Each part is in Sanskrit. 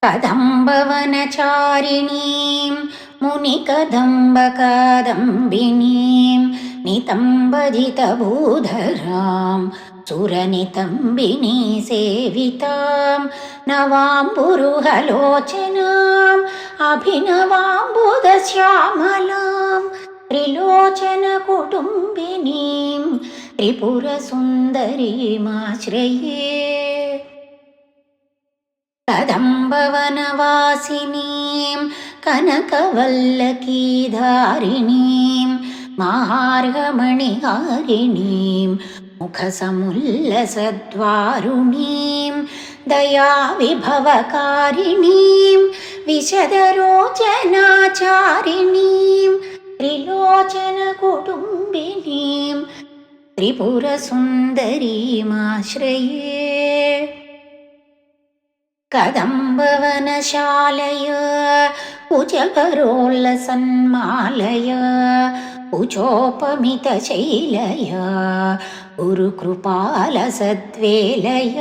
कदम्बवनचारिणीं मुनिकदम्बकादम्बिनीं नितम्बजितभूधरां सुरनितम्बिनी सेवितां नवाम्बुरुहलोचनाम् अभिनवाम्बुदश्यामलां त्रिलोचनकुटुम्बिनीं त्रिपुरसुन्दरीमाश्रये। कदम्बवनवासिनीं कनकवल्लकीधारिणीं महार्घमणिहारिणीं मुखसमुल्लसद्वारुणीं दयाविभवकारिणीं विशदरोचनाचारिणीं त्रिलोचनकुटुम्बिनीं त्रिपुरसुन्दरीमाश्रये। कदम्बवनशालय कुचकरोल्लसन्मालय कुचोपमितशैलय गुरुकृपालसद्वेलय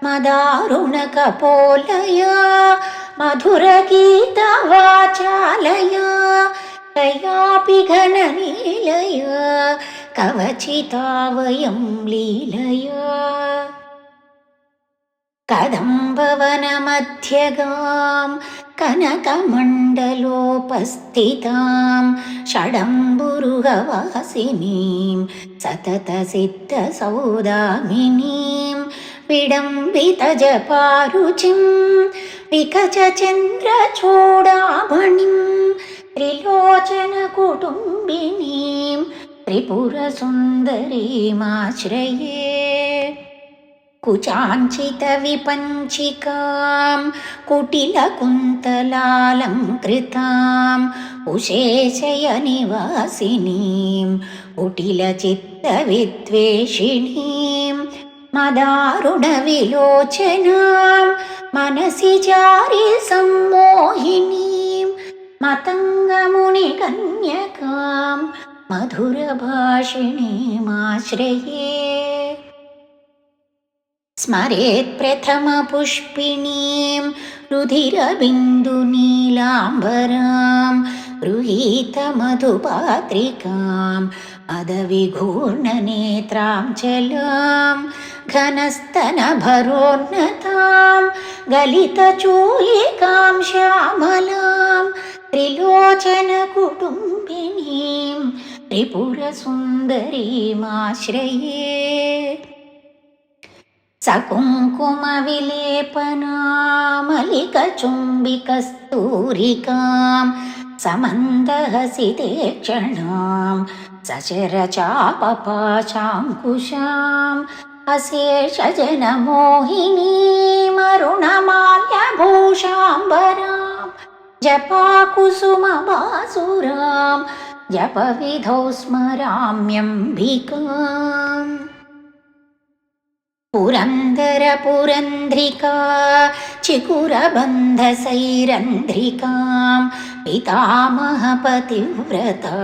मदारुणकपोलय मधुरगीतवाचालय कयापि घननीलय कवचितावयं लीलय। कदम्बवनमध्यगां कनकमण्डलोपस्थितां षडम्बुरुहवासिनीं सततसिद्धसौदामिनीं विडम्बितजपारुचिं विकचचन्द्रचूडामणिं त्रिलोचनकुटुम्बिनीं त्रिपुरसुन्दरीमाश्रये। कुचाञ्चितविपञ्चिकां कुटिलकुन्तलालङ्कृतां उशेशयनिवासिनीं कुटिलचित्तविद्वेषिणीं मदारुणविलोचनां मनसि चारिसम्मोहिनीं मतङ्गमुनिकन्यकां मधुरभाषिणीमाश्रये। स्मरेत् प्रथमपुष्पिणीं रुधिरबिन्दुनीलाम्बरां गृहीतमधुपात्रिकां मदविघूर्णनेत्रां चलां घनस्तनभरोन्नतां गलितचूलिकां श्यामलां त्रिलोचनकुटुम्बिनीं त्रिपुरसुन्दरीमाश्रये। सकुङ्कुमविलेपनामलिकचुम्बिकस्तूरिकां समन्दहसितेक्षणां सचरचापपाशाङ्कुशाम् अशेषजनमोहिनीमरुणमाल्यभूषाम्बरां जपाकुसुमभासुरां जपविधौ स्मराम्यम्बिकाम्। पुरन्दरपुरन्ध्रिका चिकुरबन्धसैरन्ध्रिकां पितामहपतिव्रता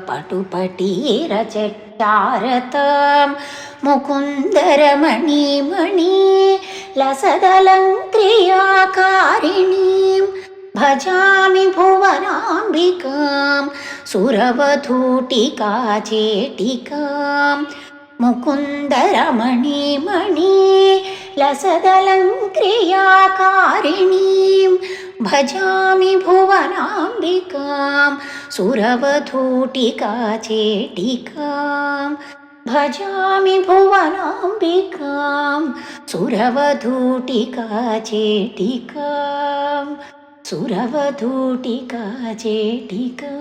पटुपटीरचट्टारतां मुकुन्दरमणिमणि लसदलङ्क्रियाकारिणीं भजामि भुवनाम्बिकां सुरवधूटिका चेटिकां मुकुन्दरमणिमणि लसदलङ्क्रियाकारिणीं भजामि भुवनाम्बिकां सुरवधूटिका चेटिकां भजामि भुवनाम्बिकां सुरवधूटिका चेटिकां सुरवधूटिका चेटिका।